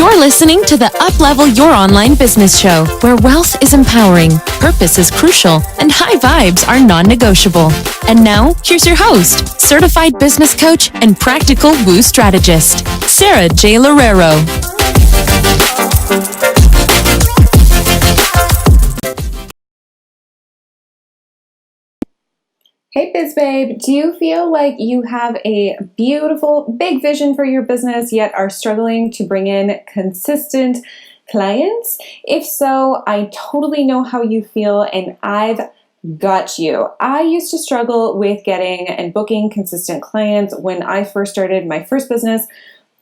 You're listening to the Uplevel Your Online Business Show, where wealth is empowering, purpose is crucial, and high vibes are non-negotiable. And now, here's your host, certified business coach and practical woo strategist, Sarah J. Loureiro. Hey Biz Babe, do you feel like you have a beautiful, big vision for your business yet are struggling to bring in consistent clients? If so, I totally know how you feel and I've got you. I used to struggle with getting and booking consistent clients when I first started my first business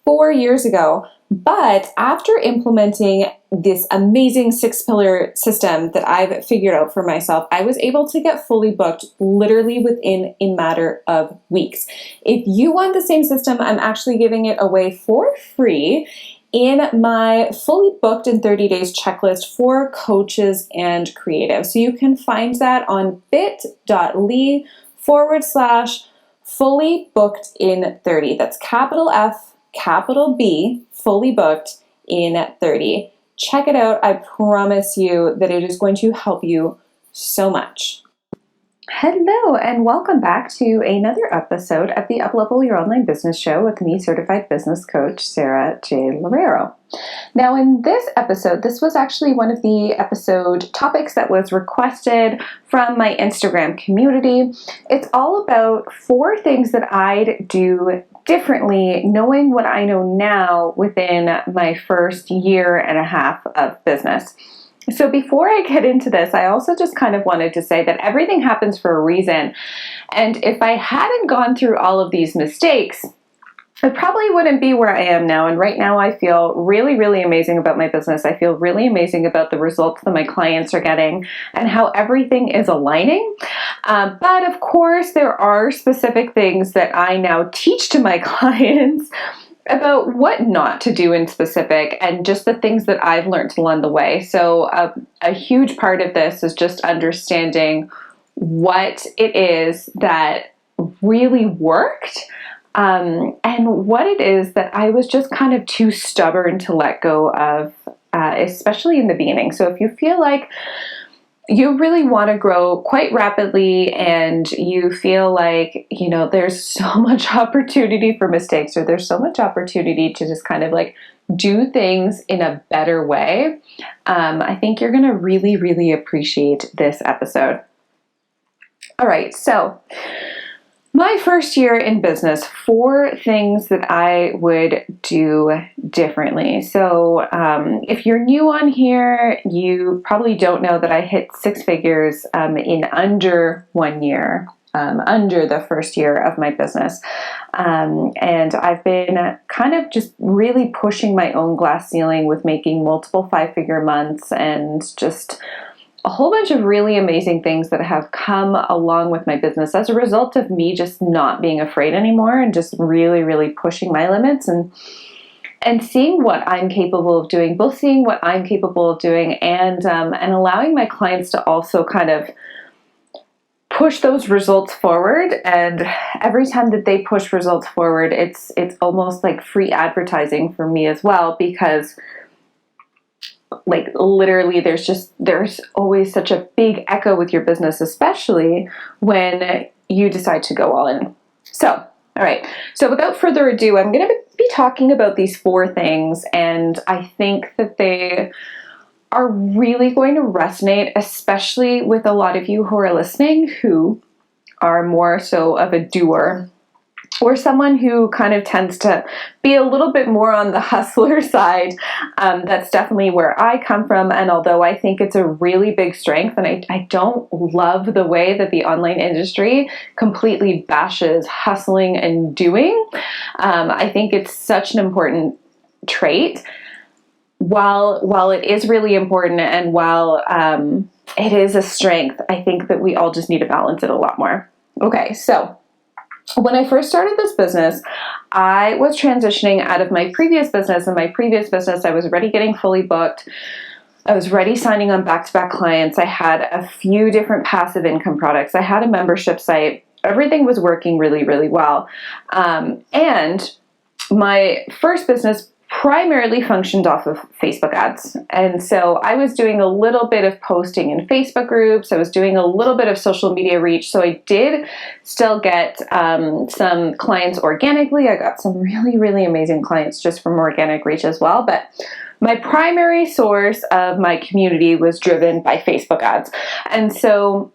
4 years ago. But after implementing this amazing 6-pillar system that I've figured out for myself, I was able to get fully booked literally within a matter of weeks. If you want the same system, I'm actually giving it away for free in my fully booked in 30 days checklist for coaches and creatives. So you can find that on bit.ly/fully booked in 30. That's capital F, capital B, fully booked in 30. Check it out. I promise you that it is going to help you so much. Hello and welcome back to another episode of the Uplevel Your Online Business Show with me, certified business coach Sarah J. Loureiro. Now in this episode, this was actually one of the episode topics that was requested from my Instagram community. It's all about 4 things that I'd do differently, knowing what I know now within my first year and a half of business. So before I get into this, I also just kind of wanted to say that everything happens for a reason. And if I hadn't gone through all of these mistakes, I probably wouldn't be where I am now. And right now I feel really, really amazing about my business. I feel really amazing about the results that my clients are getting and how everything is aligning. But of course, there are specific things that I now teach to my clients about what not to do in specific and just the things that I've learned along the way. So a huge part of this is just understanding what it is that really worked and what it is that I was just kind of too stubborn to let go of, especially in the beginning. So if you feel like you really want to grow quite rapidly and you feel like, there's so much opportunity for mistakes or there's so much opportunity to just kind of like do things in a better way, I think you're going to really, really appreciate this episode. All right, so my first year in business, 4 things that I would do differently. So if you're new on here, you probably don't know that I hit 6 figures in under 1 year, under the first year of my business. And I've been kind of just really pushing my own glass ceiling with making multiple 5-figure months and just a whole bunch of really amazing things that have come along with my business as a result of me just not being afraid anymore and just really, really pushing my limits and seeing what I'm capable of doing, both seeing what I'm capable of doing and allowing my clients to also kind of push those results forward. And every time that they push results forward, it's almost like free advertising for me as well, because like literally there's always such a big echo with your business, especially when you decide to go all in. So, all right. So without further ado, I'm going to be talking about these 4 things, and I think that they are really going to resonate, especially with a lot of you who are listening who are more so of a doer, or someone who kind of tends to be a little bit more on the hustler side. That's definitely where I come from. And although I think it's a really big strength, and I don't love the way that the online industry completely bashes hustling and doing, I think it's such an important trait. While it is really important and while it is a strength, I think that we all just need to balance it a lot more. Okay, so when I first started this business, I was transitioning out of my previous business. In my previous business, I was already getting fully booked. I was already signing on back-to-back clients. I had a few different passive income products. I had a membership site. Everything was working really, really well. And my first business primarily functioned off of Facebook ads. And so I was doing a little bit of posting in Facebook groups. I was doing a little bit of social media reach. So I did still get some clients organically. I got some really, really amazing clients just from organic reach as well. But my primary source of my community was driven by Facebook ads. And so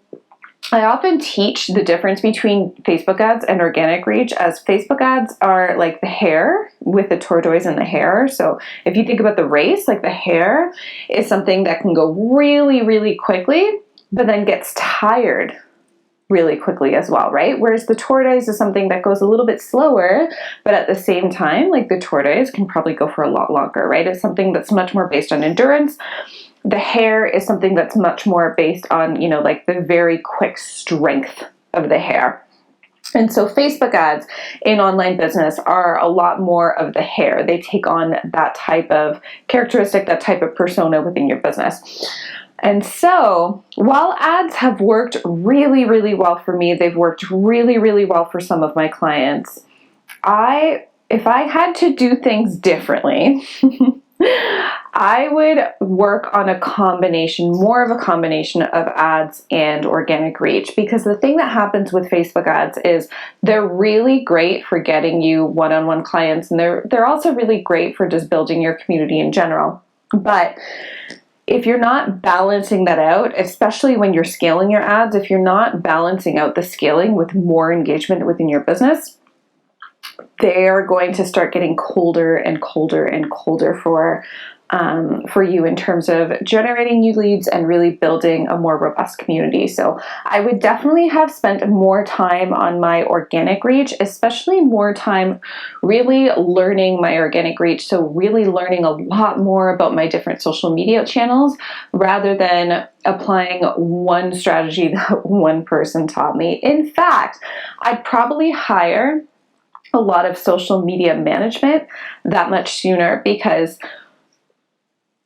I often teach the difference between Facebook ads and organic reach, as Facebook ads are like the hare with the tortoise and the hare. So if you think about the race, like the hare is something that can go really, really quickly, but then gets tired really quickly as well, right? Whereas the tortoise is something that goes a little bit slower, but at the same time, like the tortoise can probably go for a lot longer, right? It's something that's much more based on endurance. The hare is something that's much more based on, like the very quick strength of the hare. And so Facebook ads in online business are a lot more of the hare. They take on that type of characteristic, that type of persona within your business. And so while ads have worked really, really well for me, they've worked really, really well for some of my clients. If I had to do things differently, I would work on more of a combination of ads and organic reach, because the thing that happens with Facebook ads is they're really great for getting you one-on-one clients, and they're also really great for just building your community in general. But if you're not balancing that out, especially when you're scaling your ads, if you're not balancing out the scaling with more engagement within your business, they are going to start getting colder and colder and colder for you in terms of generating new leads and really building a more robust community. So I would definitely have spent more time on my organic reach, especially more time really learning my organic reach. So really learning a lot more about my different social media channels rather than applying one strategy that one person taught me. In fact, I'd probably hire a lot of social media management that much sooner, because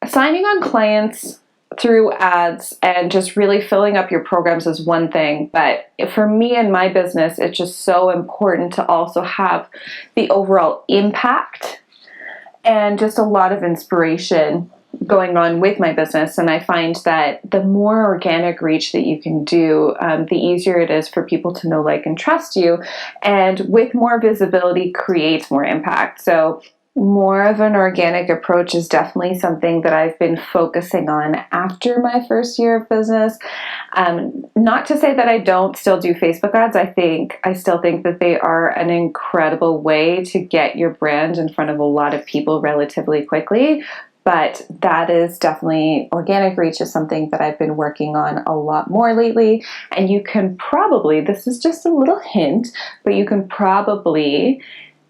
signing on clients through ads and just really filling up your programs is one thing. But for me and my business, it's just so important to also have the overall impact and just a lot of inspiration going on with my business. And I find that the more organic reach that you can do, the easier it is for people to know, like, and trust you. And with more visibility creates more impact. So more of an organic approach is definitely something that I've been focusing on after my first year of business. Not to say that I don't still do Facebook ads. I still think that they are an incredible way to get your brand in front of a lot of people relatively quickly. But that is definitely, organic reach is something that I've been working on a lot more lately. And you can probably, this is just a little hint, but you can probably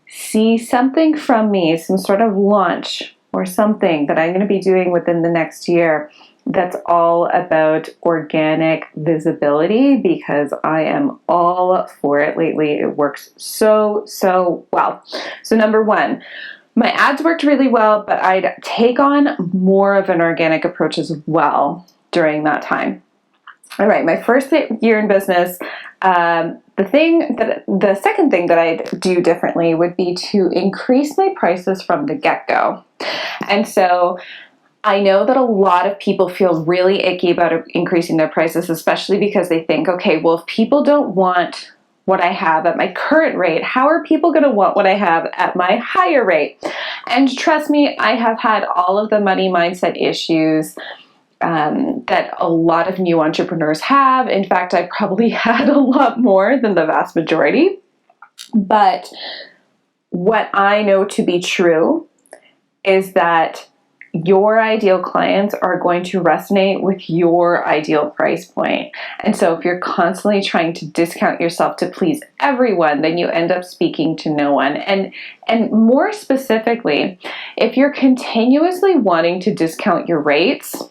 see something from me, some sort of launch or something that I'm going to be doing within the next year that's all about organic visibility, because I am all for it lately. It works so, so well. So number one, my ads worked really well, but I'd take on more of an organic approach as well during that time. All right, my first year in business, the second thing that I'd do differently would be to increase my prices from the get-go. And so I know that a lot of people feel really icky about increasing their prices, especially because they think, okay, well, if people don't want what I have at my current rate, how are people going to want what I have at my higher rate? And trust me, I have had all of the money mindset issues that a lot of new entrepreneurs have. In fact, I probably had a lot more than the vast majority. But what I know to be true is that your ideal clients are going to resonate with your ideal price point. And so if you're constantly trying to discount yourself to please everyone, then you end up speaking to no one. And more specifically, if you're continuously wanting to discount your rates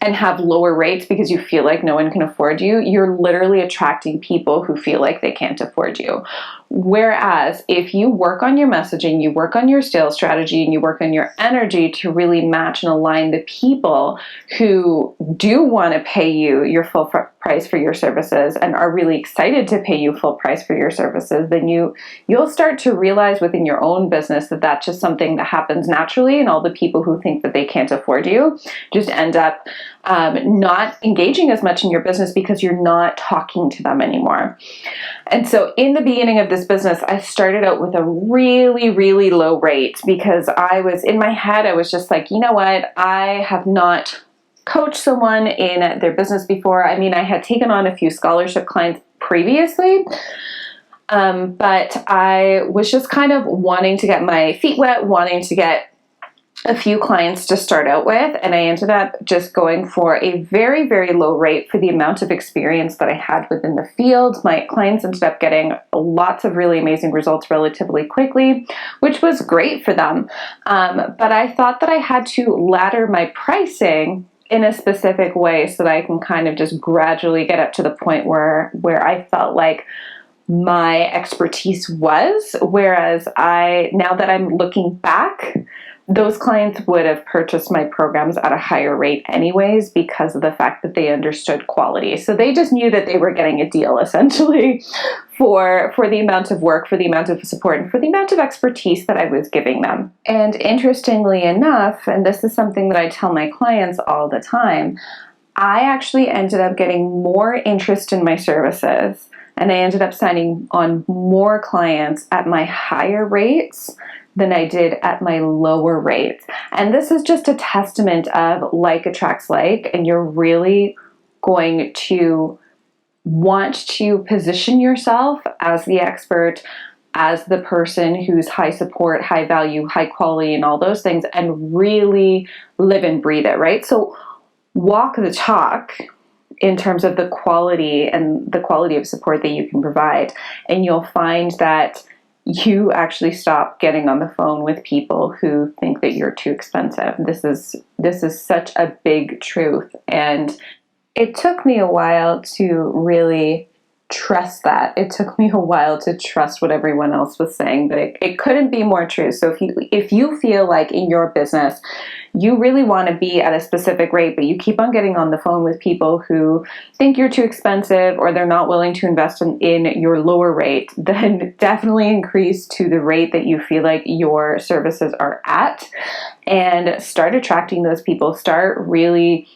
and have lower rates because you feel like no one can afford you, you're literally attracting people who feel like they can't afford you. Whereas if you work on your messaging, you work on your sales strategy, and you work on your energy to really match and align the people who do want to pay you your full price for your services and are really excited to pay you full price for your services, then you'll start to realize within your own business that that's just something that happens naturally, and all the people who think that they can't afford you just end up not engaging as much in your business because you're not talking to them anymore. And so in the beginning of this business, I started out with a really, really low rate because I was in my head, I was just like, you know what? I have not coached someone in their business before. I mean, I had taken on a few scholarship clients previously, but I was just kind of wanting to get my feet wet, wanting to get a few clients to start out with, and I ended up just going for a very, very low rate for the amount of experience that I had within the field. My clients ended up getting lots of really amazing results relatively quickly, which was great for them. But I thought that I had to ladder my pricing in a specific way so that I can kind of just gradually get up to the point where I felt like my expertise was. Whereas now that I'm looking back, those clients would have purchased my programs at a higher rate anyways because of the fact that they understood quality. So they just knew that they were getting a deal essentially for the amount of work, for the amount of support, and for the amount of expertise that I was giving them. And interestingly enough, and this is something that I tell my clients all the time, I actually ended up getting more interest in my services, and I ended up signing on more clients at my higher rates than I did at my lower rates. And this is just a testament of like attracts like, and you're really going to want to position yourself as the expert, as the person who's high support, high value, high quality, and all those things, and really live and breathe it, right? So walk the talk in terms of the quality and the quality of support that you can provide. And you'll find that you actually stop getting on the phone with people who think that you're too expensive. This is such a big truth. And it took me a while to really trust that. It took me a while to trust what everyone else was saying, but it couldn't be more true. So if you feel like in your business, you really want to be at a specific rate, but you keep on getting on the phone with people who think you're too expensive or they're not willing to invest in your lower rate, then definitely increase to the rate that you feel like your services are at and start attracting those people. Start really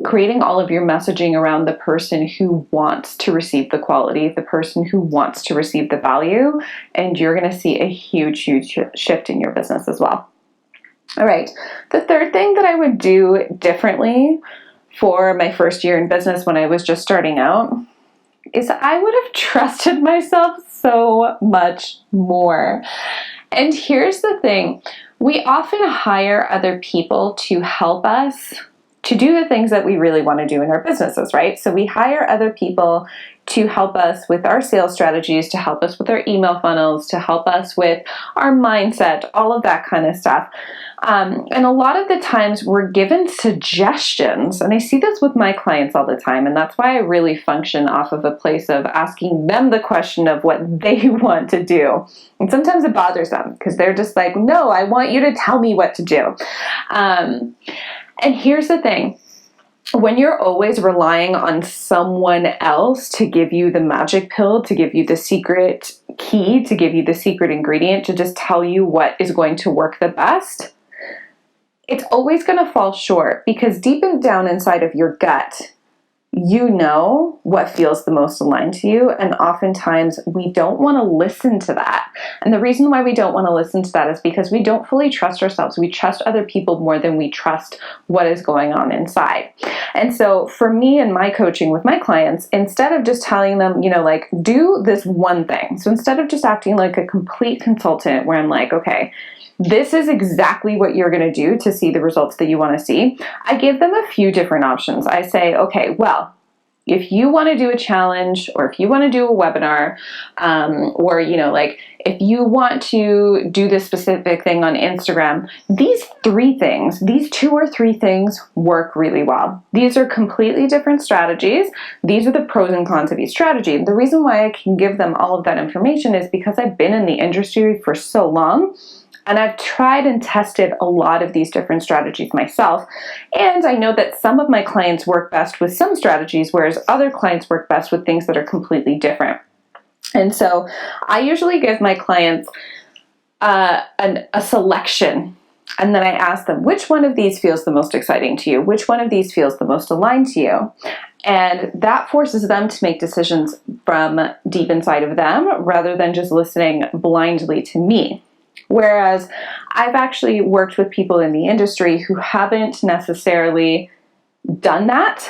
creating all of your messaging around the person who wants to receive the quality, the person who wants to receive the value, and you're going to see a huge, huge shift in your business as well. All right. The third thing that I would do differently for my first year in business when I was just starting out is I would have trusted myself so much more. And here's the thing. We often hire other people to help us to do the things that we really want to do in our businesses, right? So we hire other people to help us with our sales strategies, to help us with our email funnels, to help us with our mindset, all of that kind of stuff. And a lot of the times we're given suggestions, and I see this with my clients all the time, and that's why I really function off of a place of asking them the question of what they want to do. And sometimes it bothers them because they're just like, no, I want you to tell me what to do. And here's the thing. When you're always relying on someone else to give you the magic pill, to give you the secret key, to give you the secret ingredient, to just tell you what is going to work the best, it's always going to fall short because deep down inside of your gut, you know what feels the most aligned to you, and oftentimes we don't want to listen to that. And the reason why we don't want to listen to that is because we don't fully trust ourselves. We trust other people more than we trust what is going on inside. And so for me and my coaching with my clients, instead of just telling them, like, do this one thing. So instead of just acting like a complete consultant where I'm like, okay, this is exactly what you're going to do to see the results that you want to see, I give them a few different options. I say, okay, well, if you want to do a challenge, or if you want to do a webinar, or, like if you want to do this specific thing on Instagram, these 2 or 3 things work really well. These are completely different strategies. These are the pros and cons of each strategy. The reason why I can give them all of that information is because I've been in the industry for so long, and I've tried and tested a lot of these different strategies myself. And I know that some of my clients work best with some strategies, whereas other clients work best with things that are completely different. And so I usually give my clients a selection, and then I ask them, which one of these feels the most exciting to you? Which one of these feels the most aligned to you? And that forces them to make decisions from deep inside of them, rather than just listening blindly to me. Whereas I've actually worked with people in the industry who haven't necessarily done that,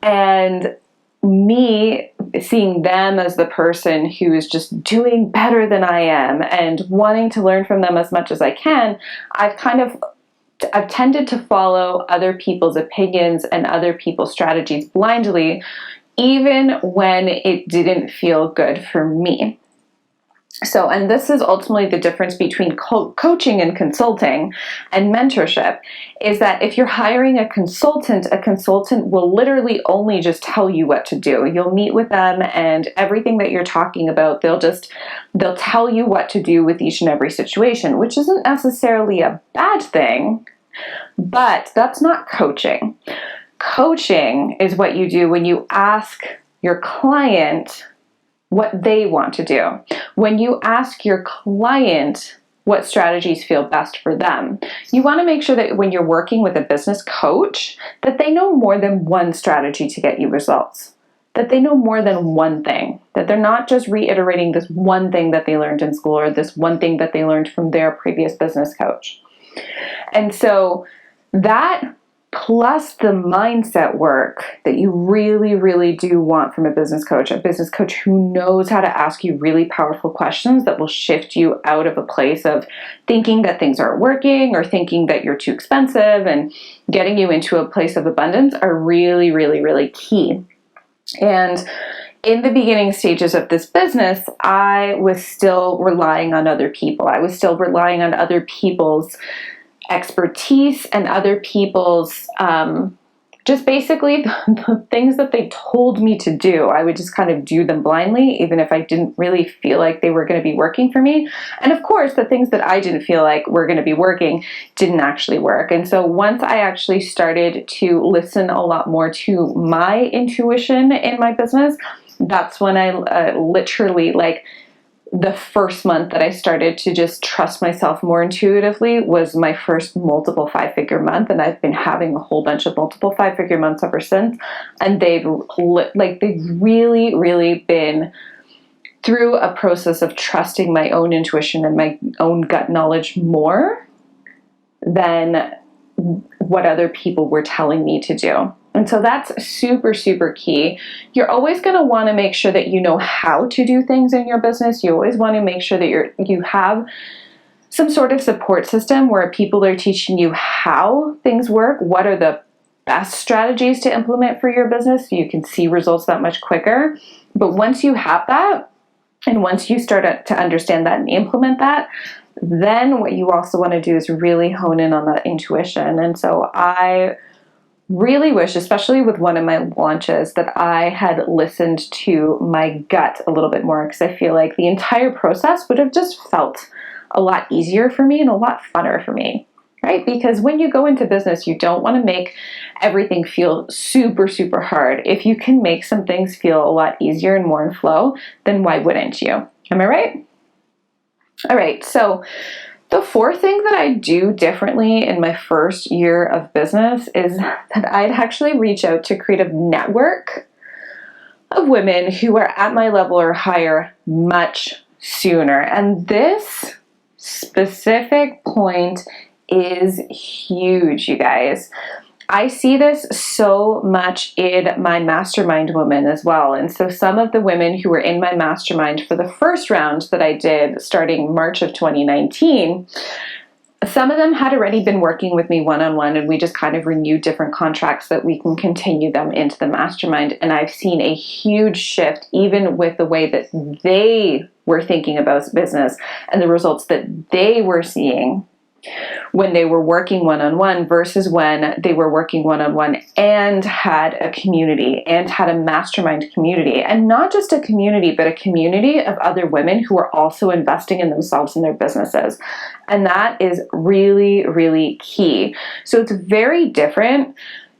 and me seeing them as the person who is just doing better than I am and wanting to learn from them as much as I can, I've tended to follow other people's opinions and other people's strategies blindly, even when it didn't feel good for me. So, and this is ultimately the difference between coaching and consulting and mentorship, is that if you're hiring a consultant will literally only just tell you what to do. You'll meet with them, and everything that you're talking about, they'll tell you what to do with each and every situation, which isn't necessarily a bad thing, but that's not coaching. Coaching is what you do when you ask your client what they want to do. When you ask your client what strategies feel best for them, you want to make sure that when you're working with a business coach, that they know more than one strategy to get you results, that they know more than one thing, that they're not just reiterating this one thing that they learned in school or this one thing that they learned from their previous business coach. And so that, plus the mindset work that you really, really do want from a business coach who knows how to ask you really powerful questions that will shift you out of a place of thinking that things aren't working or thinking that you're too expensive, and getting you into a place of abundance, are really, really, really key. And in the beginning stages of this business, I was still relying on other people. I was still relying on other people's expertise and other people's just basically the things that they told me to do. I would just kind of do them blindly, even if I didn't really feel like they were going to be working for me. And of course, the things that I didn't feel like were going to be working didn't actually work. And so once I actually started to listen a lot more to my intuition in my business, that's when I literally, like, the first month that I started to just trust myself more intuitively was my first multiple 5-figure month. And I've been having a whole bunch of multiple 5-figure months ever since. And they've really, really been through a process of trusting my own intuition and my own gut knowledge more than what other people were telling me to do. And so that's super, super key. You're always going to want to make sure that you know how to do things in your business. You always want to make sure that you have some sort of support system where people are teaching you how things work, what are the best strategies to implement for your business so you can see results that much quicker. But once you have that, and once you start to understand that and implement that, then what you also want to do is really hone in on that intuition. And so I really wish, especially with one of my launches, that I had listened to my gut a little bit more, because I feel like the entire process would have just felt a lot easier for me and a lot funner for me, right? Because when you go into business, you don't want to make everything feel super, super hard. If you can make some things feel a lot easier and more in flow, then why wouldn't you? Am I right? All right, so the fourth thing that I do differently in my first year of business is that I'd actually reach out to create a network of women who are at my level or higher much sooner. And this specific point is huge, you guys. I see this so much in my mastermind women as well. And so some of the women who were in my mastermind for the first round that I did starting March of 2019, Some of them had already been working with me one-on-one, and we just kind of renewed different contracts so that we can continue them into the mastermind. And I've seen a huge shift even with the way that they were thinking about business and the results that they were seeing when they were working one-on-one versus when they were working one-on-one and had a community and had a mastermind community. And not just a community, but a community of other women who are also investing in themselves and their businesses. And that is really, really key. So it's very different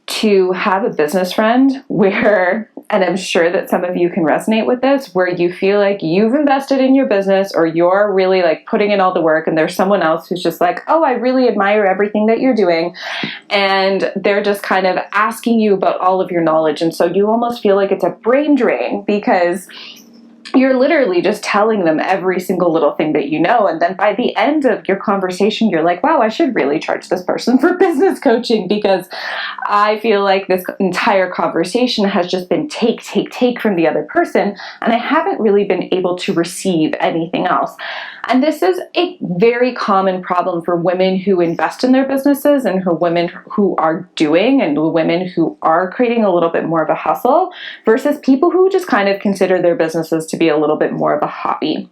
to have a business friend where, and I'm sure that some of you can resonate with this, where you feel like you've invested in your business or you're really like putting in all the work, and there's someone else who's just like, oh, I really admire everything that you're doing. And they're just kind of asking you about all of your knowledge. And so you almost feel like it's a brain drain because you're literally just telling them every single little thing that you know. And then by the end of your conversation, you're like, wow, I should really charge this person for business coaching because I feel like this entire conversation has just been take from the other person. And I haven't really been able to receive anything else. And this is a very common problem for women who invest in their businesses and for women who are doing and women who are creating a little bit more of a hustle versus people who just kind of consider their businesses to be a little bit more of a hobby.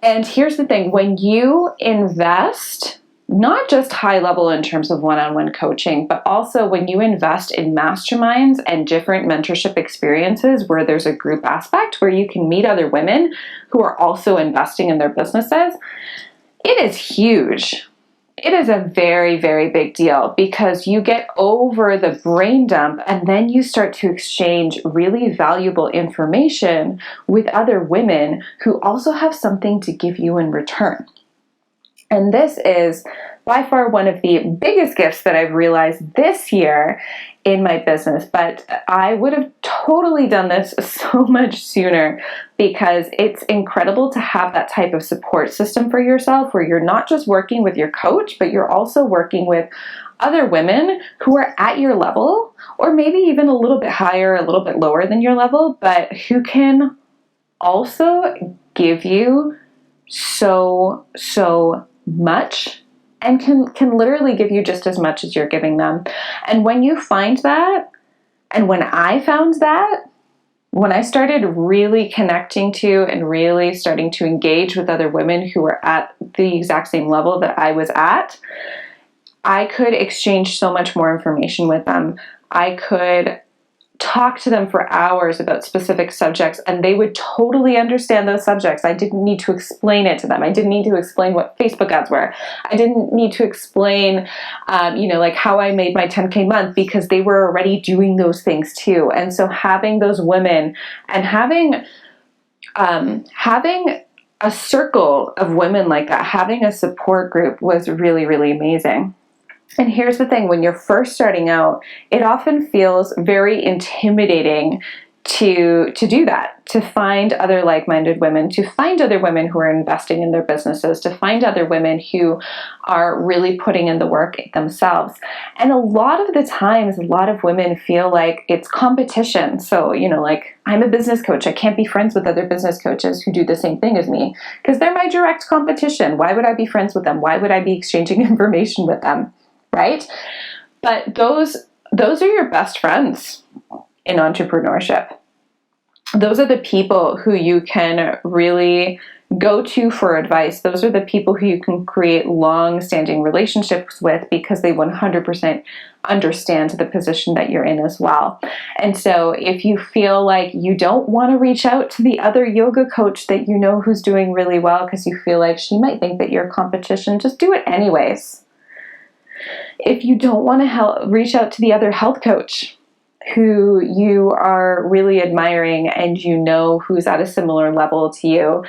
And here's the thing, when you invest, not just high level in terms of one-on-one coaching, but also when you invest in masterminds and different mentorship experiences where there's a group aspect where you can meet other women who are also investing in their businesses, it is huge. It is a very, very big deal because you get over the brain dump and then you start to exchange really valuable information with other women who also have something to give you in return. And this is by far one of the biggest gifts that I've realized this year in my business, but I would have totally done this so much sooner because it's incredible to have that type of support system for yourself where you're not just working with your coach, but you're also working with other women who are at your level or maybe even a little bit higher, a little bit lower than your level, but who can also give you so much and can literally give you just as much as you're giving them. And when you find that, and when I found that, when I started really connecting to and really starting to engage with other women who were at the exact same level that I was at, I could exchange so much more information with them. I could talk to them for hours about specific subjects and they would totally understand those subjects. I didn't need to explain it to them. I didn't need to explain what Facebook ads were. I didn't need to explain, like how I made my 10K month because they were already doing those things too. And so having those women and having a circle of women like that, having a support group was really, really amazing. And here's the thing, when you're first starting out, it often feels very intimidating to do that, to find other like-minded women, to find other women who are investing in their businesses, to find other women who are really putting in the work themselves. And a lot of the times, a lot of women feel like it's competition. So, like, I'm a business coach. I can't be friends with other business coaches who do the same thing as me because they're my direct competition. Why would I be friends with them? Why would I be exchanging information with them? Right? But those are your best friends in entrepreneurship. Those are the people who you can really go to for advice. Those are the people who you can create long-standing relationships with because they 100% understand the position that you're in as well. And so if you feel like you don't want to reach out to the other yoga coach that you know who's doing really well because you feel like she might think that you're competition, just do it anyways. If you don't want to reach out to the other health coach who you are really admiring and you know who's at a similar level to you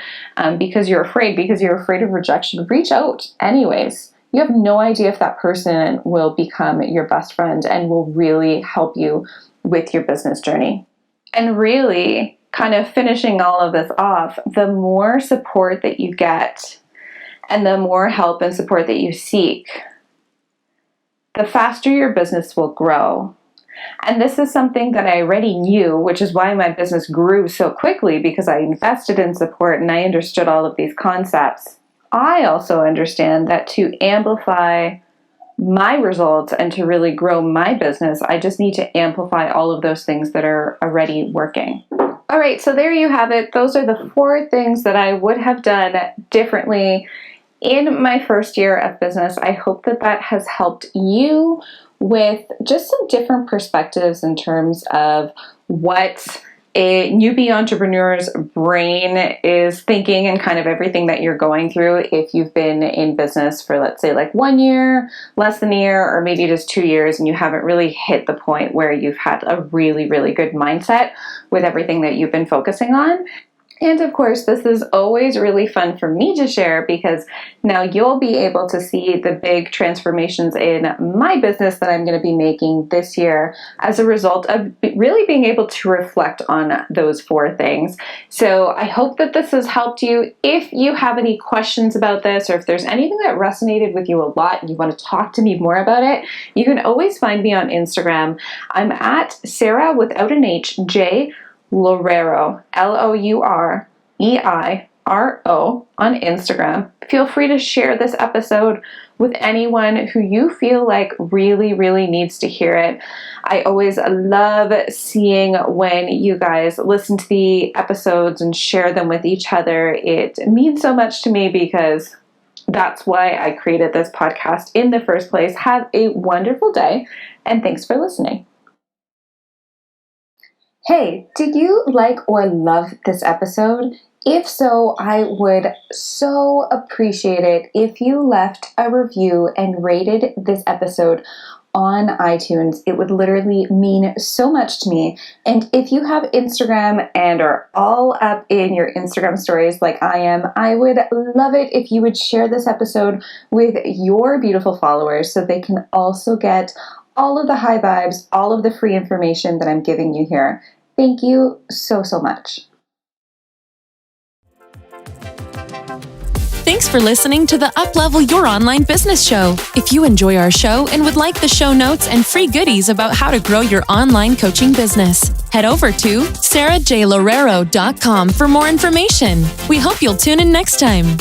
because you're afraid of rejection, reach out anyways. You have no idea if that person will become your best friend and will really help you with your business journey. And really, kind of finishing all of this off, the more support that you get and the more help and support that you seek, the faster your business will grow. And this is something that I already knew, which is why my business grew so quickly because I invested in support and I understood all of these concepts. I also understand that to amplify my results and to really grow my business, I just need to amplify all of those things that are already working. All right, so there you have it. Those are the 4 things that I would have done differently in my first year of business. I hope that that has helped you with just some different perspectives in terms of what a newbie entrepreneur's brain is thinking and kind of everything that you're going through if you've been in business for, let's say, like 1 year, less than a year, or maybe just 2 years, and you haven't really hit the point where you've had a really, really good mindset with everything that you've been focusing on. And of course, this is always really fun for me to share because now you'll be able to see the big transformations in my business that I'm going to be making this year as a result of really being able to reflect on those 4 things. So I hope that this has helped you. If you have any questions about this, or if there's anything that resonated with you a lot and you want to talk to me more about it, you can always find me on Instagram. I'm at Sarah without an H, J Loureiro, Loureiro on Instagram. Feel free to share this episode with anyone who you feel like really, really needs to hear it. I always love seeing when you guys listen to the episodes and share them with each other. It means so much to me because that's why I created this podcast in the first place. Have a wonderful day, and thanks for listening. Hey, did you like or love this episode? If so, I would so appreciate it if you left a review and rated this episode on iTunes. It would literally mean so much to me. And if you have Instagram and are all up in your Instagram stories like I am, I would love it if you would share this episode with your beautiful followers so they can also get all of the high vibes, all of the free information that I'm giving you here. Thank you so, so much. Thanks for listening to the Uplevel Your Online Business Show. If you enjoy our show and would like the show notes and free goodies about how to grow your online coaching business, head over to sarahjloureiro.com for more information. We hope you'll tune in next time.